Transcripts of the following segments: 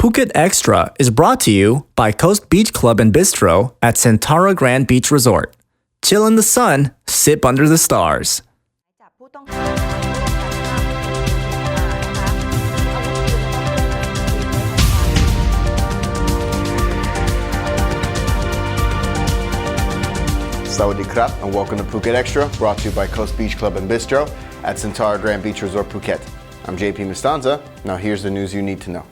Phuket Extra is brought to you by Coast Beach Club and Bistro at Centara Grand Beach Resort. Chill in the sun, sip under the stars. จับผู้ต้องหาSawadee krap and welcome to Phuket Extra, brought to you by Coast Beach Club and Bistro at Centara Grand Beach Resort, Phuket. I'm JP Mastanza. Now here's the news you need to know.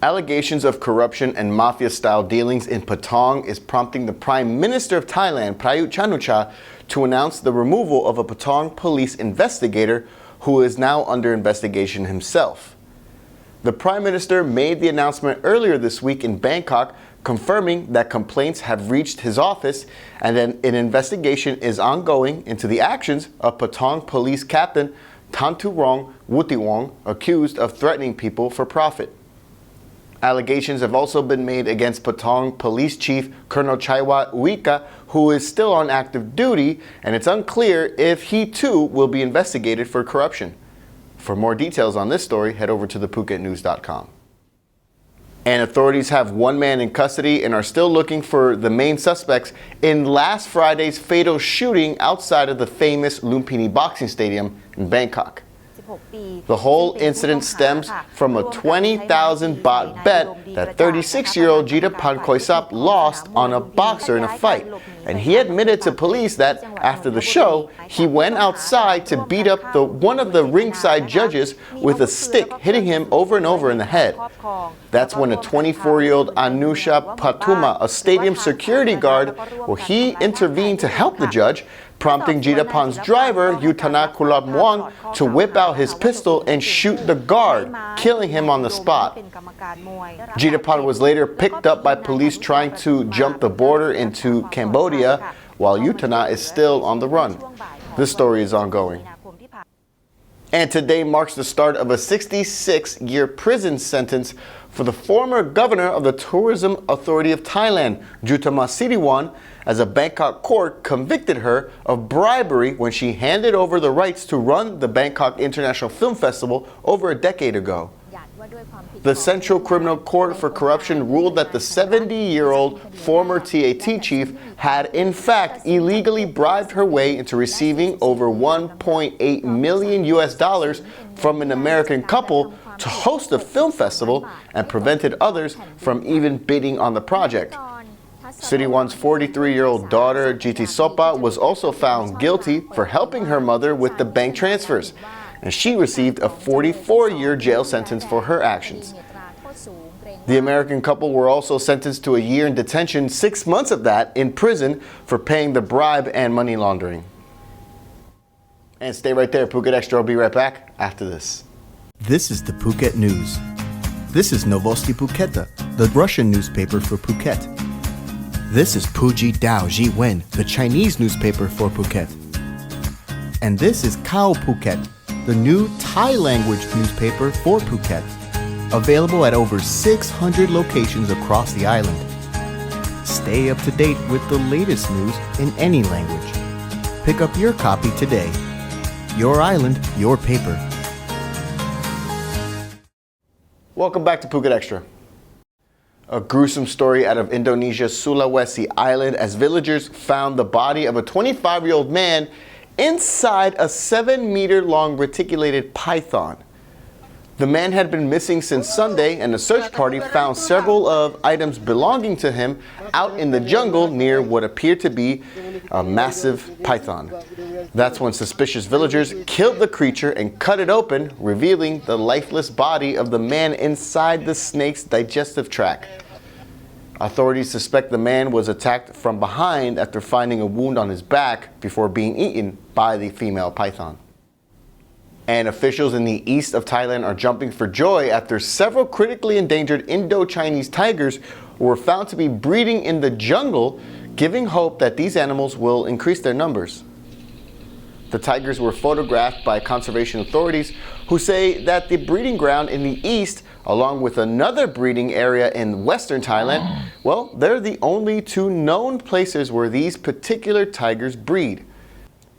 Allegations of corruption and mafia-style dealings in Patong is prompting the Prime Minister of Thailand, Prayut Chan-o-cha, to announce the removal of a Patong police investigator who is now under investigation himself. The Prime Minister made the announcement earlier this week in Bangkok, confirming that complaints have reached his office and an investigation is ongoing into the actions of Patong Police Captain Tanturong Wutiwong, accused of threatening people for profit. Allegations have also been made against Patong Police Chief Colonel Chaiwat Uika, who is still on active duty, and it's unclear if he too will be investigated for corruption. For more details on this story, head over to thephuket.news.com. And authorities have one man in custody and are still looking for the main suspects in last Friday's fatal shooting outside of the famous Lumpini Boxing Stadium in Bangkok. The whole incident stems from a 20,000 baht bet that 36-year-old Jitapan Khoisap lost on a boxer in a fight. And he admitted to police that after the show, he went outside to beat up one of the ringside judges with a stick, hitting him over and over in the head. That's when a 24-year-old Anusha Patuma, a stadium security guard, he intervened to help the judge, prompting Jitapan's driver, Yutana Kulabmuang, to whip out his pistol and shoot the guard, killing him on the spot. Jitapan was later picked up by police trying to jump the border into Cambodia, while Yutana is still on the run. This story is ongoing. And today marks the start of a 66-year prison sentence for the former governor of the Tourism Authority of Thailand, Jutama Siriwan, as a Bangkok court convicted her of bribery when she handed over the rights to run the Bangkok International Film Festival over a decade ago. The Central Criminal Court for Corruption ruled that the 70-year-old former TAT chief had in fact illegally bribed her way into receiving over $1.8 million from an American couple to host a film festival and prevented others from even bidding on the project. Siriwan's 43-year-old daughter, Jiti Sopa, was also found guilty for helping her mother with the bank transfers, and she received a 44-year jail sentence for her actions. The American couple were also sentenced to a year in detention, 6 months of that in prison for paying the bribe and money laundering. And stay right there, Phuket Extra will be right back after this. This is the Phuket News. This is Novosti Phuketa, the Russian newspaper for Phuket. This is Puji Dao Jiwen, the Chinese newspaper for Phuket. And this is Khao Phuket, the new Thai language newspaper for Phuket, available at over 600 locations across the island. Stay up to date with the latest news in any language. Pick up your copy today. Your island, your paper. Welcome back to Phuket Extra. A gruesome story out of Indonesia's Sulawesi Island as villagers found the body of a 25-year-old man inside a 7-meter-long reticulated python. The man had been missing since Sunday, and a search party found several of items belonging to him out in the jungle near what appeared to be a massive python. That's when suspicious villagers killed the creature and cut it open, revealing the lifeless body of the man inside the snake's digestive tract. Authorities suspect the man was attacked from behind after finding a wound on his back before being eaten by the female python. And officials in the east of Thailand are jumping for joy after several critically endangered Indo-Chinese tigers were found to be breeding in the jungle, giving hope that these animals will increase their numbers. The tigers were photographed by conservation authorities who say that the breeding ground in the east, along with another breeding area in western Thailand, well, they're the only two known places where these particular tigers breed.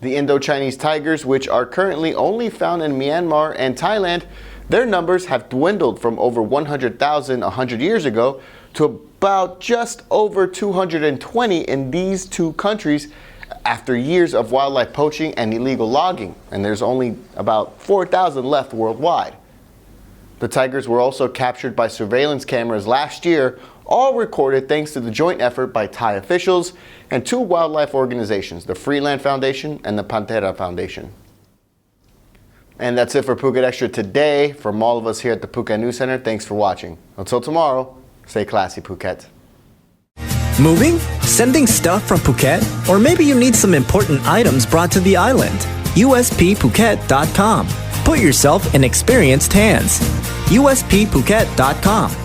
The Indo-Chinese tigers, which are currently only found in Myanmar and Thailand, Their numbers have dwindled from over 100,000 100 years ago to about just over 220 in these two countries after years of wildlife poaching and illegal logging, and there's only about 4,000 left worldwide. The tigers were also captured by surveillance cameras last year, all recorded thanks to the joint effort by Thai officials and two wildlife organizations, the Freeland Foundation and the Pantera Foundation. And that's it for Phuket Extra today. From all of us here at the Phuket News Center, thanks for watching. Until tomorrow, stay classy, Phuket. Moving? Sending stuff from Phuket? Or maybe you need some important items brought to the island? USPPhuket.com. Put yourself in experienced hands. USPPhuket.com.